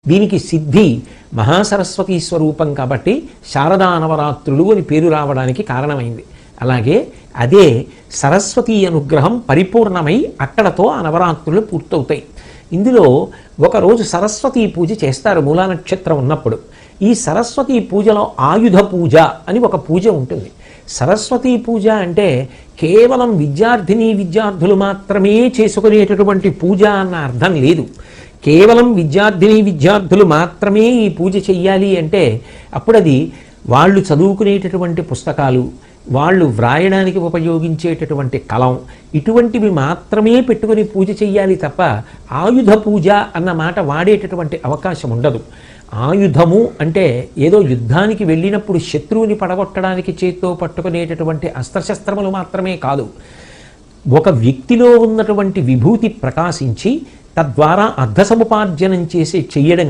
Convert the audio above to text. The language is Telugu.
దీనికి సిద్ధి మహాసరస్వతీ స్వరూపం కాబట్టి శారదా నవరాత్రులు అని పేరు రావడానికి కారణమైంది. అలాగే అదే సరస్వతీ అనుగ్రహం పరిపూర్ణమై అక్కడతో ఆ నవరాత్రులు పూర్తవుతాయి. ఇందులో ఒకరోజు సరస్వతీ పూజ చేస్తారు మూలా నక్షత్రం ఉన్నప్పుడు. ఈ సరస్వతీ పూజలో ఆయుధ పూజ అని ఒక పూజ ఉంటుంది. సరస్వతీ పూజ అంటే కేవలం విద్యార్థులు మాత్రమే చేసుకునేటటువంటి పూజ అన్న అర్థం లేదు. కేవలం విద్యార్థులు మాత్రమే ఈ పూజ చెయ్యాలి అంటే అప్పుడు అది వాళ్ళు చదువుకునేటటువంటి పుస్తకాలు, వాళ్ళు వ్రాయడానికి ఉపయోగించేటటువంటి కలం, ఇటువంటివి మాత్రమే పెట్టుకుని పూజ చెయ్యాలి తప్ప ఆయుధ పూజ అన్న మాట వాడేటటువంటి అవకాశం ఉండదు. ఆయుధము అంటే ఏదో యుద్ధానికి వెళ్ళినప్పుడు శత్రువుని పడగొట్టడానికి చేత్తో పట్టుకునేటటువంటి అస్త్రశస్త్రములు మాత్రమే కాదు. ఒక వ్యక్తిలో ఉన్నటువంటి విభూతి ప్రకాశించి తద్వారా అర్థ సముపార్జనం చెయ్యడం